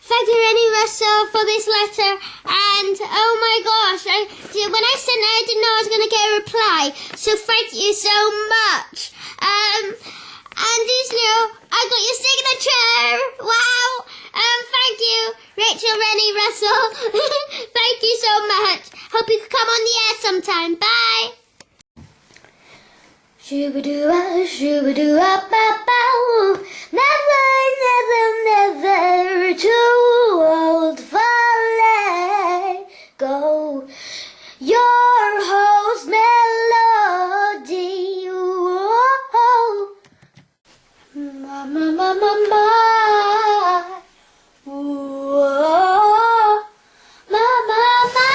Thank you, Renee Russell, for this letter. And oh my gosh, when I sent it, I didn't know I was going to get a reply. So thank you so much. And I got your signature. Wow. Thank you, Rachel Renee Russell. Thank you so much. Hope you could come on the air sometime. Bye. Shoo-ba-doo-ah, shoo-ba-doo-ah-ba-bow. Never, never, never too old for let go. Your host melody. Oh, ma, ma, ma, ma, ma. Oh, ma, ma, ma.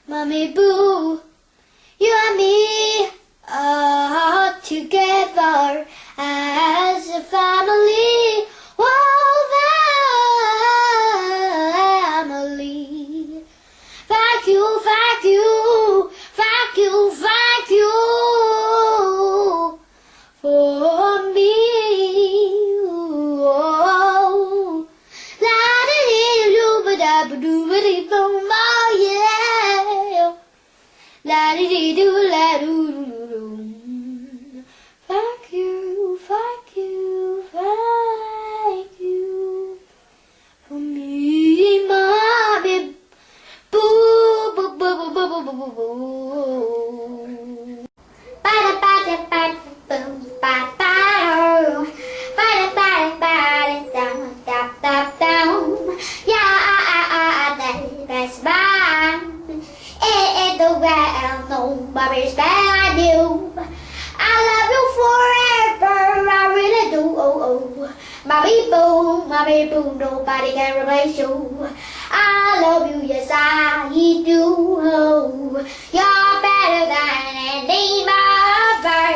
Mommy boo, you and me are together as a family. Oh, family. Thank you, thank you, thank you, thank you for me. Oh, la-da-dee-doo-ba-da-ba-doo-ba-dee-boom, oh yeah. La-dee-dee-doo-la-doo-doo-doo. Thank you, thank you, thank you for me, mommy. Boo, boo, boo, boo, boo, boo, boo, boo. Ba-da-ba-da-ba-da-boom, ba-da. Ba-da-ba-da-ba-da-dum-dum-dum-dum. Yeah, that's mine. In the world, nobody's better than you. I love you forever, I really do. Oh, oh, mommy boo, nobody can replace you. I love you, yes I do. Oh, you're better than any mother.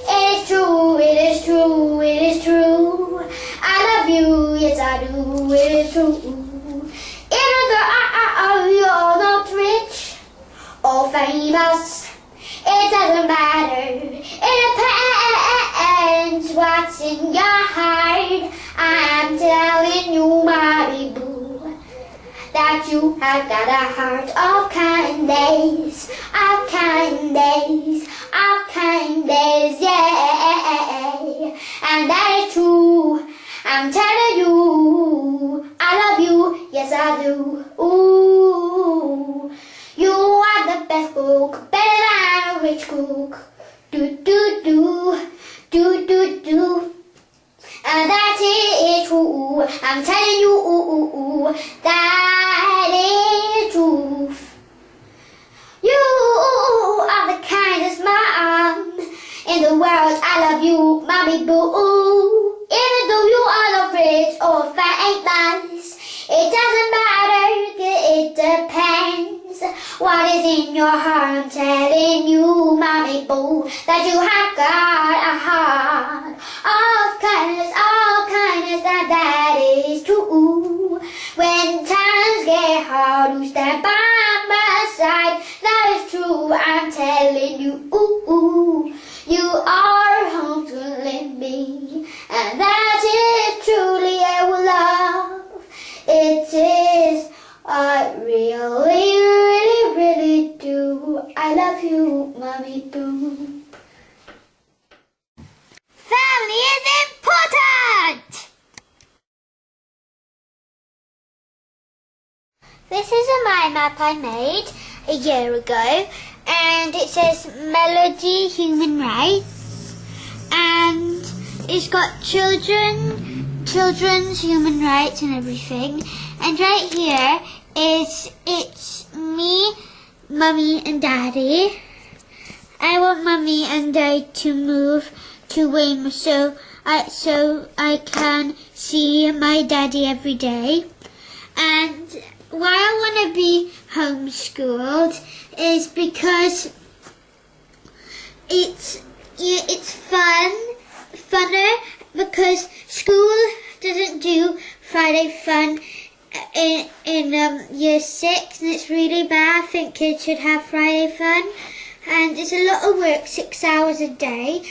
It is true, it is true, it is true. I love you, yes I do, it is true. Even though you're not rich or famous, it doesn't matter. It depends what's in your heart. I'm telling you, my boo, that you have got a heart of kind days, of kind days, of kind days, yeah. And that is true. I'm telling you, I love you, yes I do. Ooh, you are the best cook, better than a rich cook. Do do do, do do do. And that is true. I'm telling you, that is truth. You are the kindest mom in the world. I love you, mommy boo. Even though you are not rich or famous, it doesn't matter, it depends what is in your heart. I'm telling you, mommy boo, that you have got a heart of kindness, that is true. When times get hard, you stand by my side, that is true. I'm telling you, you are home to lend me, and that is truly our love. It is, I really, really, really do. I love you, mommy boo. app I made a year ago, and it says Melody Human Rights, and it's got children's human rights and everything. And right here it's me, Mummy and Daddy. I want Mummy and Daddy to move to Weymouth so I can see my daddy every day. And why I want to be homeschooled is because it's funner, because school doesn't do Friday fun in year 6, and it's really bad. I think kids should have Friday fun, and it's a lot of work, 6 hours a day.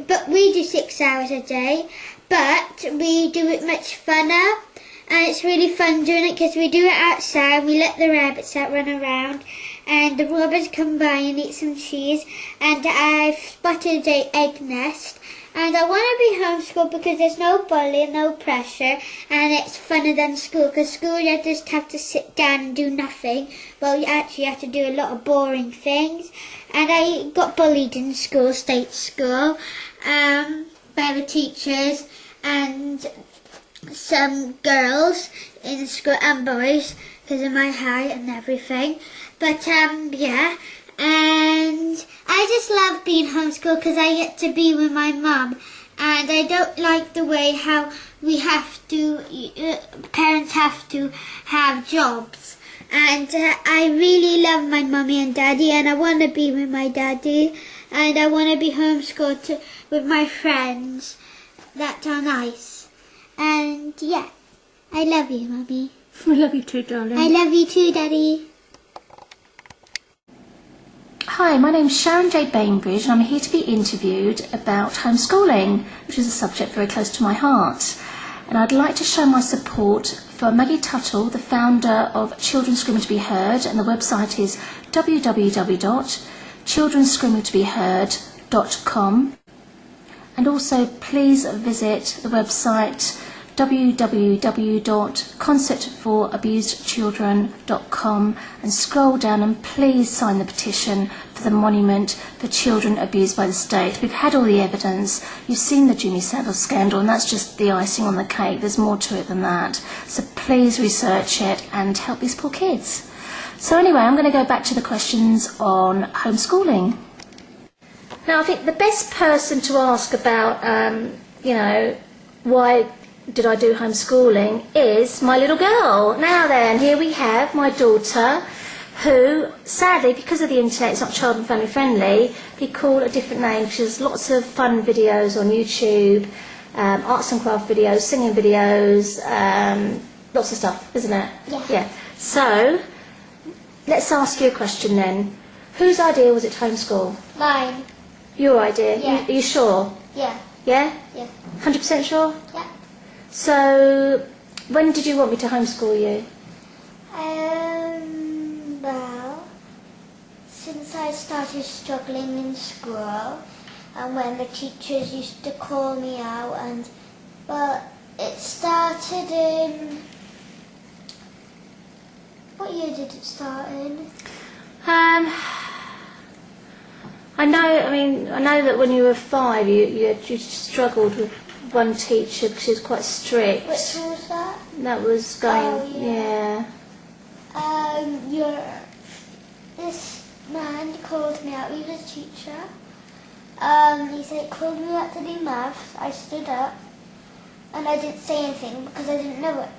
But we do 6 hours a day, but we do it much funner, and it's really fun doing it because we do it outside. We let the rabbits out run around, and the robbers come by and eat some cheese, and I've spotted an egg nest. And I want to be homeschooled because there's no bullying, no pressure, and it's funner than school. Because school you just have to sit down and do nothing. Well, you actually have to do a lot of boring things. And I got bullied in school, state school, by the teachers and some girls in school and boys because of my height and everything. But yeah. And I just love being homeschooled because I get to be with my mum, and I don't like the way how we have to, parents have to have jobs. And I really love my mummy and daddy, and I want to be with my daddy, and I want to be homeschooled with my friends that are nice. And yeah, I love you, Mummy. I love you too, darling. I love you too, Daddy. Hi, my name's Sharon J. Bainbridge, and I'm here to be interviewed about homeschooling, which is a subject very close to my heart. And I'd like to show my support for Maggie Tuttle, the founder of Children Screaming to be Heard, and the website is www.childrenscreamingtobeheard.com. And also please visit the website www.concertforabusedchildren.com and scroll down and please sign the petition for the monument for children abused by the state. We've had all the evidence. You've seen the Jimmy Savile scandal, and that's just the icing on the cake. There's more to it than that. So please research it and help these poor kids. So anyway, I'm going to go back to the questions on homeschooling. Now, I think the best person to ask about, why did I do homeschooling is my little girl. Now then, here we have my daughter, who sadly, because of the internet, it's not child and family friendly, we call a different name. She has lots of fun videos on YouTube, arts and craft videos, singing videos, lots of stuff, isn't it? Yeah. So, let's ask you a question then. Whose idea was it to homeschool? Mine. Your idea? Yeah. Are you sure? Yeah. Yeah? Yeah. 100% sure? Yeah. So, when did you want me to homeschool you? Well, since I started struggling in school, and when the teachers used to call me out, it started in... What year did it start in? I know that when you were 5, you struggled with one teacher because she was quite strict. Which one was that? That was going, Oh, yeah. This man called me out. He was a teacher. He said, called me out to do maths. I stood up, and I didn't say anything because I didn't know it.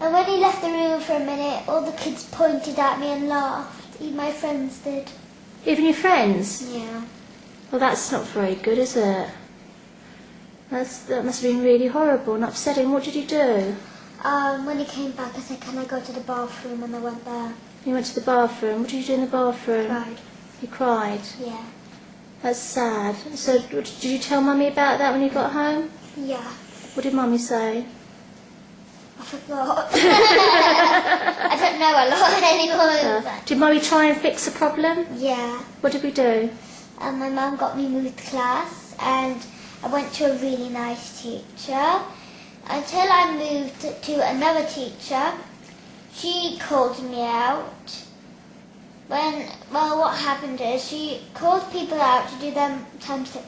And when he left the room for a minute, all the kids pointed at me and laughed. Even my friends did. Even your friends? Yeah. Well, that's not very good, is it? That must have been really horrible and upsetting. What did you do? When he came back, I said, can I go to the bathroom? And I went there. You went to the bathroom. What did you do in the bathroom? Cried. You cried? Yeah. That's sad. So did you tell Mummy about that when you got home? Yeah. What did Mummy say? I forgot. I don't know a lot anymore. Did Mummy try and fix the problem? Yeah. What did we do? My mum got me moved class, and I went to a really nice teacher until I moved to another teacher she called me out. What happened is she called people out to do them times two.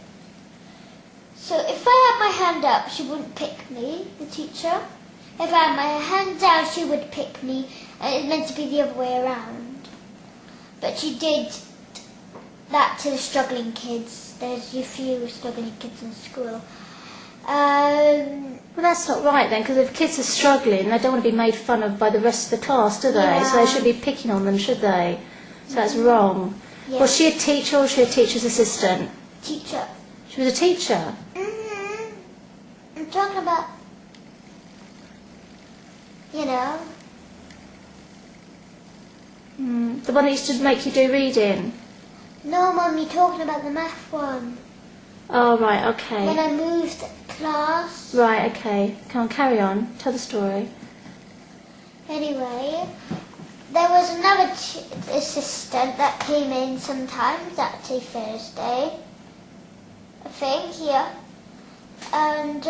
So if I had my hand up, she wouldn't pick me, the teacher. If I had my hand down, she would pick me. And it's meant to be the other way around. But she did that to the struggling kids. There's a few struggling kids in school. Well, that's not right then, because if kids are struggling, they don't want to be made fun of by the rest of the class, do they? Yeah. So they should be picking on them, should they? So that's wrong. Yeah. Was she a teacher or was she a teacher's assistant? Teacher. She was a teacher? Mm-hmm. I'm talking about, you know. The one that used to make you do reading? No, Mum, you're talking about the math one. Oh, right, okay. When I moved class. Right, okay. Come on, carry on. Tell the story. Anyway, there was another assistant that came in sometimes, that's a Thursday, I think, yeah. And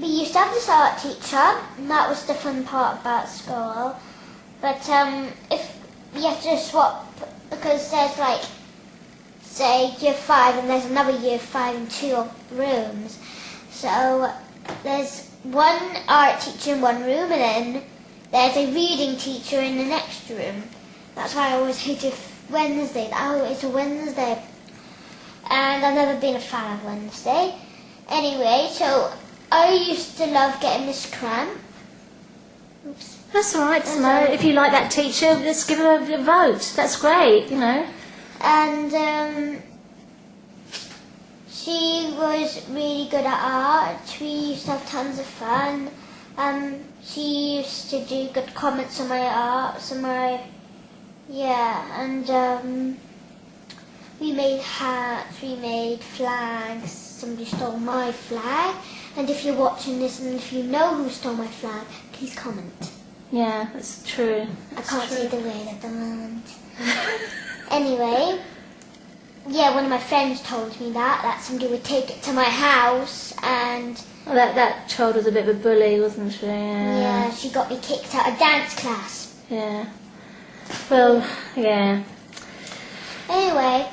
we used to have this art teacher, and that was the fun part about school. But if you have to swap, because there's like, say, year 5 and there's another year 5 in 2 rooms. So there's one art teacher in one room and then there's a reading teacher in the next room. That's why I always hated Wednesday. Oh, it's a Wednesday. And I've never been a fan of Wednesday. Anyway, so I used to love getting Miss Cramp. Oops. That's all right, if you like that teacher, let's give her a vote. That's great, you know. And she was really good at art. We used to have tons of fun. She used to do good comments on my art, and we made hats, we made flags. Somebody stole my flag. And if you're watching this and if you know who stole my flag, please comment. Yeah, that's true. I can't see the word at the moment. Anyway, yeah, one of my friends told me that somebody would take it to my house and... Well, that child was a bit of a bully, wasn't she? Yeah, she got me kicked out of dance class. Yeah. Well, yeah. Anyway,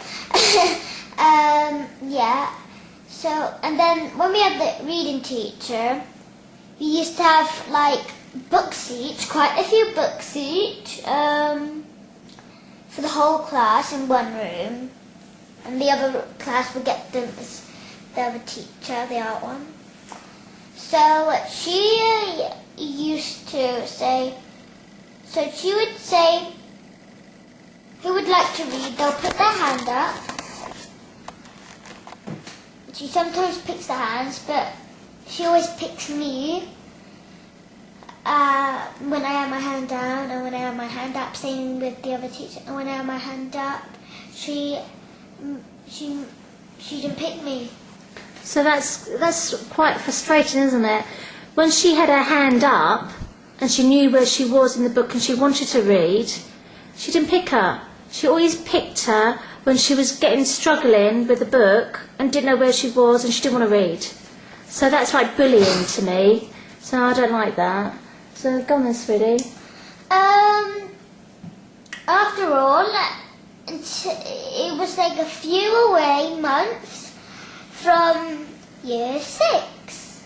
yeah. So, and then when we had the reading teacher, we used to have, like, books each, quite a few books each, for the whole class in one room. And the other class would get them as the other teacher, the art one. So she used to say, so she would say, who would like to read? They'll put their hand up. She sometimes picks the hands, but she always picks me when I have my hand down and when I have my hand up, same with the other teacher. And when I have my hand up, she didn't pick me. So that's quite frustrating, isn't it? When she had her hand up and she knew where she was in the book and she wanted to read, she didn't pick her. She always picked her when she was struggling with the book and didn't know where she was and she didn't want to read. So that's like bullying to me. So I don't like that. So go on then, sweetie. After all, it was like a few away months from year 6.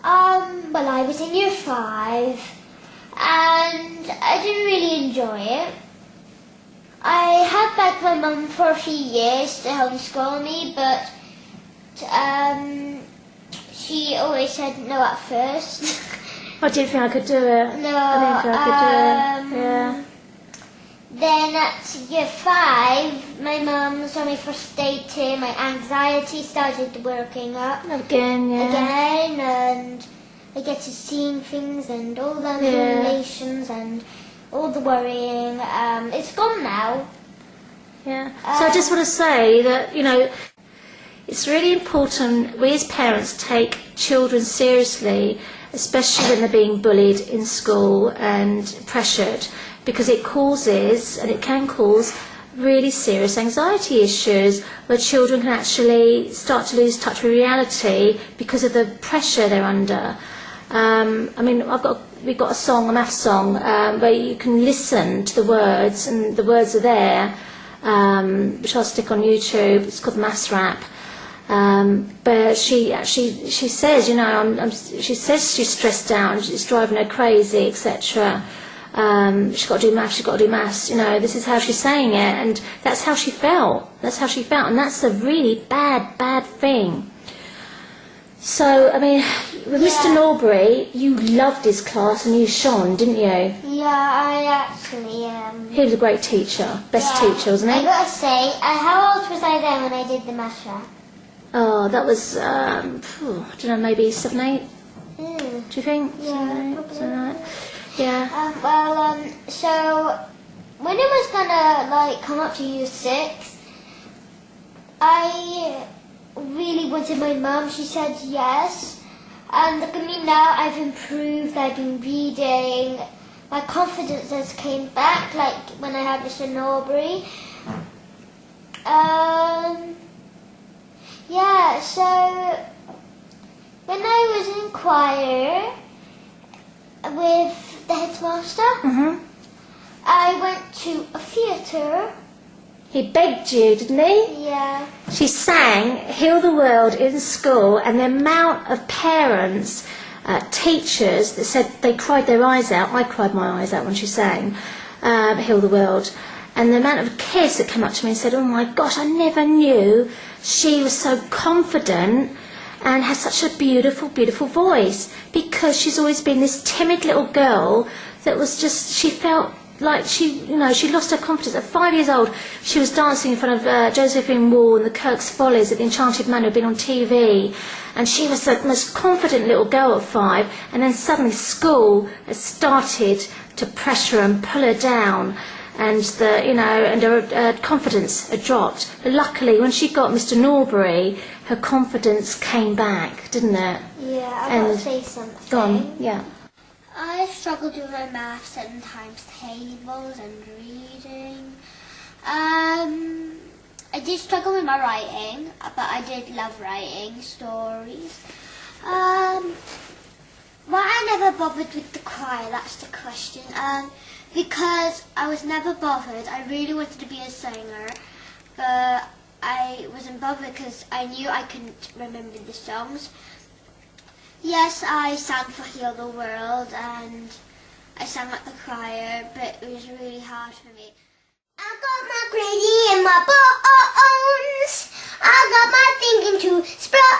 Well, I was in year 5 and I didn't really enjoy it. I had begged my mum for a few years to homeschool me, but she always said no at first. I didn't think I could do it. No. I didn't think I could do it. Yeah. Then at year 5, my mum saw me frustrated, my anxiety started working up. Again, yeah. Again, and I get to seeing things and all the relations and all the worrying. It's gone now. Yeah. So I just want to say that, you know, it's really important we as parents take children seriously, especially when they're being bullied in school and pressured, because it causes, and it can cause, really serious anxiety issues where children can actually start to lose touch with reality because of the pressure they're under. I mean, I've got we've got a song, a math song, where you can listen to the words, and the words are there, which I'll stick on YouTube. It's called the Maths Rap. But she says, you know, she says she's stressed out, it's driving her crazy, etc. She's got to do maths, you know, this is how she's saying it, and that's how she felt, and that's a really bad thing. So, I mean, with Mr. Norbury, you loved his class and you shone, didn't you? Yeah, I actually He was a great teacher, best teacher, wasn't he? I gotta say, how old was I then when I did the maths rap? Oh, that was, I don't know, maybe 7, 8? Do you think? Yeah, probably. Something like that. Yeah. So when it was gonna like come up to year 6, I really wanted my mum. She said yes, and look at me now. I've improved. I've been reading. My confidence has came back, like when I had Mr. Norbury. Yeah. So when I was in choir with the headmaster, I went to a theatre. He begged you, didn't he? Yeah. She sang Heal the World in school, and the amount of parents, teachers that said they cried their eyes out. I cried my eyes out when she sang Heal the World. And the amount of kids that came up to me and said, oh my gosh, I never knew she was so confident and has such a beautiful, beautiful voice, because she's always been this timid little girl that was just, she felt like she lost her confidence. At 5 years old, she was dancing in front of Josephine Wall and the Kirk's Follies at the Enchanted Manor, had been on TV, and she was the most confident little girl at 5, and then suddenly school has started to pressure and pull her down, and her confidence had dropped. But luckily, when she got Mr. Norbury, her confidence came back, didn't it? Yeah, I want to say something. Go on, yeah. I struggled with my maths and times tables and reading. I did struggle with my writing, but I did love writing stories. Why I never bothered with the choir, that's the question. Because I was never bothered. I really wanted to be a singer, but I wasn't bothered because I knew I couldn't remember the songs. Yes, I sang for Heal the World and I sang at the choir, but it was really hard for me. I got my gravy in my bones. I got my thinking to sprout.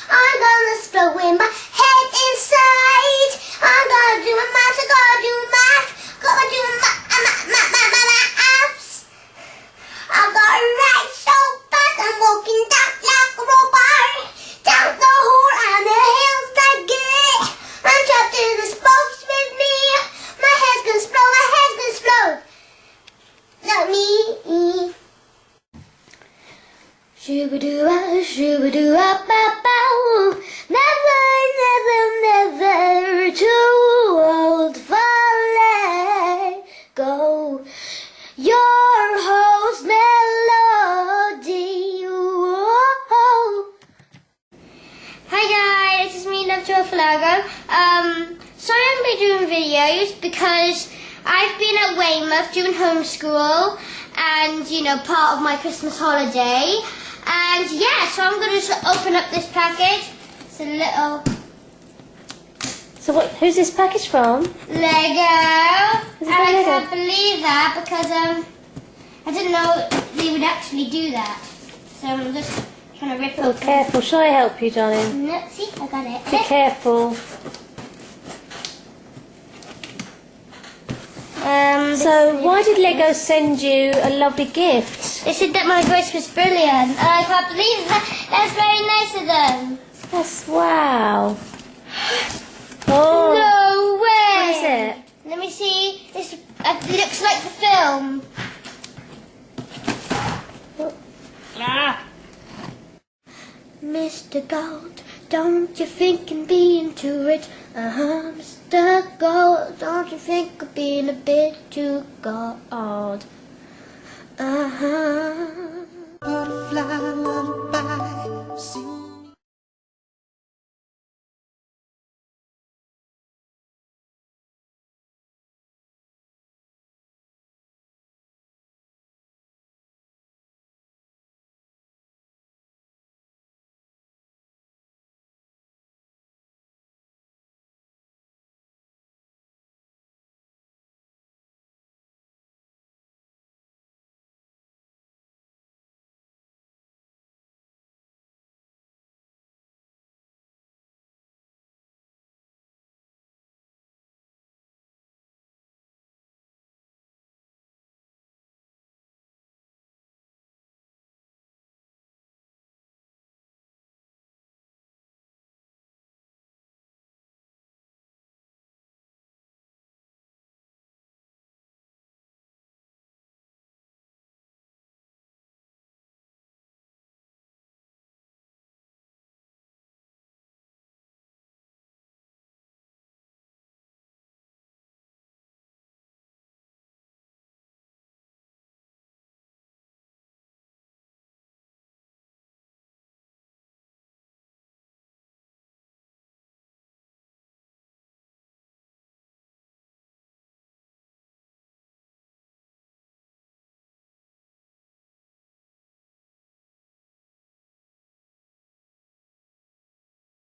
I'm gonna sprout in my head inside. I gotta do my maths, I gotta do maths. Gotta do my maths. I gotta write so fast, I'm walking down like a robot. Down the hole and the hills I get. I'm trapped in the spokes with me. My head's gonna explode, my head's gonna explode. Not me. Shoo-ba-doo-ah, shoo-ba-doo-ah-ba-bow. Never too old for let go. Your host melody. Whoa. Hi guys, it's me, Love to a Flago. Sorry I'm going to be doing videos because I've been at Weymouth doing homeschool and, you know, part of my Christmas holiday. And yeah, so I'm going to just open up this package. It's a little... So who's this package from? Lego. And I can't believe that because I didn't know they would actually do that. So I'm just trying to rip it Oh, open. careful. Shall I help you, darling? No, see, I got it. Be careful. So why did Lego send you a lovely gift? They said that my voice was brilliant. And I can't believe that. That's very nice of them. Yes, wow. Oh. No way. What is it? Let me see. This looks like the film. Ah. Mr. Gold, don't you think I'm being too rich? Mr. Gold, don't you think I'm being a bit too gold? Butterfly